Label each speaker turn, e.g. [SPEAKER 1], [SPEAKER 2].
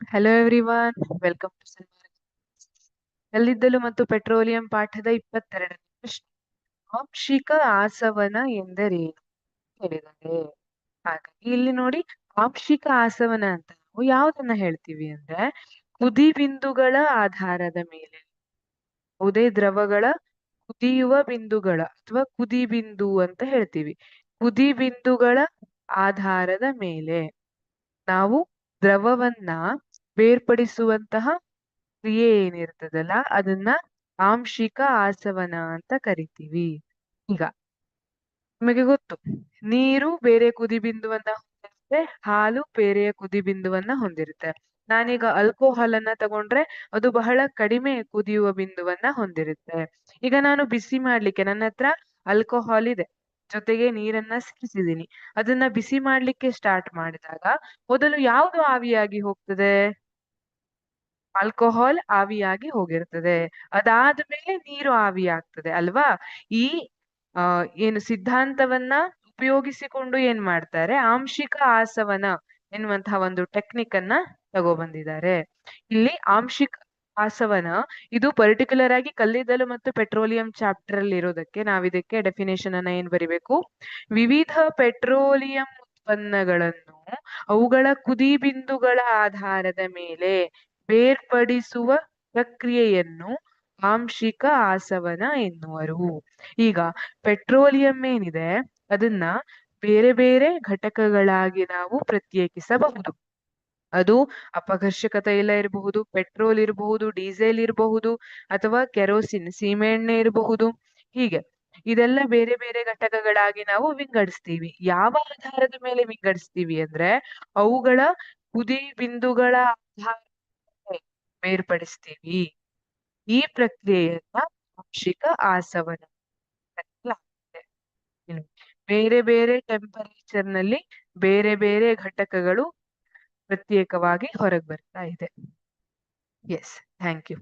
[SPEAKER 1] Hello everyone, welcome to ಕಲ್ಲಿದ್ದಲು ಮತ್ತು petroleum ಪಾಠದ 22ನೇ ಪ್ರಶ್ನೆ. ಆಂಶಿಕ ಆಸವನ ಎಂದರೇನು ಹೇಳಿದ್ದಾರೆ. ಹಾಗಾಗಿ ಇಲ್ಲಿ ನೋಡಿ, ಆಂಶಿಕ ಆಸವನ ಅಂತ ನಾವು ಯಾವ್ದನ್ನ ಹೇಳ್ತೀವಿ ಅಂದ್ರೆ, ಕುದಿ ಬಿಂದುಗಳ ಆಧಾರದ ಮೇಲೆ ಯಾವುದೇ ದ್ರವಗಳ ಕುದಿಯುವ ಬಿಂದುಗಳ ಅಥವಾ ಕುದಿ ಬಿಂದು ಅಂತ ಹೇಳ್ತೀವಿ. ಕುದಿ ಬಿಂದುಗಳ ಆಧಾರದ ಮೇಲೆ ನಾವು ದ್ರವವನ್ನ ಬೇರ್ಪಡಿಸುವಂತಹ ಕ್ರಿಯೆ ಏನಿರ್ತದಲ್ಲ, ಅದನ್ನ ಆಂಶಿಕ ಆಸವನ ಅಂತ ಕರಿತೀವಿ. ಈಗ ನಿಮಗೆ ಗೊತ್ತು, ನೀರು ಬೇರೆ ಕುದಿಬಿಂದುವನ್ನ ಹೊಂದಿರುತ್ತೆ, ಹಾಲು ಬೇರೆಯ ಕುದಿಬಿಂದುವನ್ನ ಹೊಂದಿರುತ್ತೆ. ನಾನೀಗ ಆಲ್ಕೋಹಾಲ್ ಅನ್ನ ತಗೊಂಡ್ರೆ ಅದು ಬಹಳ ಕಡಿಮೆ ಕುದಿಯುವ ಬಿಂದುವನ್ನ ಹೊಂದಿರುತ್ತೆ. ಈಗ ನಾನು ಬಿಸಿ ಮಾಡ್ಲಿಕ್ಕೆ ನನ್ನ ಹತ್ರ ಆಲ್ಕೋಹಾಲ್ ಇದೆ, ಜೊತೆಗೆ ನೀರನ್ನ ಸೇರಿಸಿದೀನಿ. ಅದನ್ನ ಬಿಸಿ ಮಾಡ್ಲಿಕ್ಕೆ ಸ್ಟಾರ್ಟ್ ಮಾಡಿದಾಗ ಮೊದಲು ಯಾವುದು ಆವಿಯಾಗಿ ಹೋಗ್ತದೆ? ಆಲ್ಕೋಹಾಲ್ ಆವಿಯಾಗಿ ಹೋಗಿರ್ತದೆ. ಅದಾದ್ಮೇಲೆ ನೀರು ಆವಿಯಾಗ್ತದೆ ಅಲ್ವಾ? ಈ ಏನು ಸಿದ್ಧಾಂತವನ್ನ ಉಪಯೋಗಿಸಿಕೊಂಡು ಏನ್ ಮಾಡ್ತಾರೆ, ಆಂಶಿಕ ಆಸವನ ಎನ್ನುವಂತಹ ಒಂದು ಟೆಕ್ನಿಕ್ ಅನ್ನ ತಗೊಬಂದಿದ್ದಾರೆ. ಇಲ್ಲಿ ಆಂಶಿಕ ಆಸವನ ಇದು ಪರ್ಟಿಕ್ಯುಲರ್ ಆಗಿ ಕಲ್ಲಿದ್ದಲು ಮತ್ತು ಪೆಟ್ರೋಲಿಯಂ ಚಾಪ್ಟರ್ ಅಲ್ಲಿ ಇರೋದಕ್ಕೆ ನಾವಿದಕ್ಕೆ ಡೆಫಿನೇಷನ್ ಅನ್ನ ಏನ್ ಬರಿಬೇಕು? ವಿವಿಧ ಪೆಟ್ರೋಲಿಯಂ ಉತ್ಪನ್ನಗಳನ್ನು ಅವುಗಳ ಕುದಿ ಬಿಂದುಗಳ ಆಧಾರದ ಮೇಲೆ ಬೇರ್ಪಡಿಸುವ ಪ್ರಕ್ರಿಯೆಯನ್ನು ಆಂಶಿಕ ಆಸವನ ಎನ್ನುವರು. ಈಗ ಪೆಟ್ರೋಲಿಯಂ ಏನಿದೆ ಅದನ್ನ ಬೇರೆ ಬೇರೆ ಘಟಕಗಳಾಗಿ ನಾವು ಪ್ರತ್ಯೇಕಿಸಬಹುದು. ಅದು ಅಪಘರ್ಷಕ ತೈಲ ಇರಬಹುದು, ಪೆಟ್ರೋಲ್ ಇರಬಹುದು, ಡೀಸೆಲ್ ಇರಬಹುದು, ಅಥವಾ ಕೆರೋಸಿನ್ ಸೀಮೆಎಣ್ಣೆ ಇರಬಹುದು. ಹೀಗೆ ಇದೆಲ್ಲ ಬೇರೆ ಬೇರೆ ಘಟಕಗಳಾಗಿ ನಾವು ವಿಂಗಡಿಸ್ತೀವಿ. ಯಾವ ಆಧಾರದ ಮೇಲೆ ವಿಂಗಡಿಸ್ತೀವಿ ಅಂದ್ರೆ, ಅವುಗಳ ಕುದಿ ಬಿಂದುಗಳ ಆಧಾರದ ಮೇಲೆ ಬೇರ್ಪಡಿಸ್ತೀವಿ. ಈ ಪ್ರಕ್ರಿಯೆಯನ್ನ ಆಂಶಿಕ ಆಸವನ ಕರೆಯಲಾಗುತ್ತೆ. ಬೇರೆ ಬೇರೆ ಟೆಂಪರೇಚರ್ ನಲ್ಲಿ ಬೇರೆ ಬೇರೆ ಘಟಕಗಳು ಪ್ರತ್ಯೇಕವಾಗಿ ಹೊರಗೆ ಬರ್ತಾ ಇದೆ. Yes, thank you.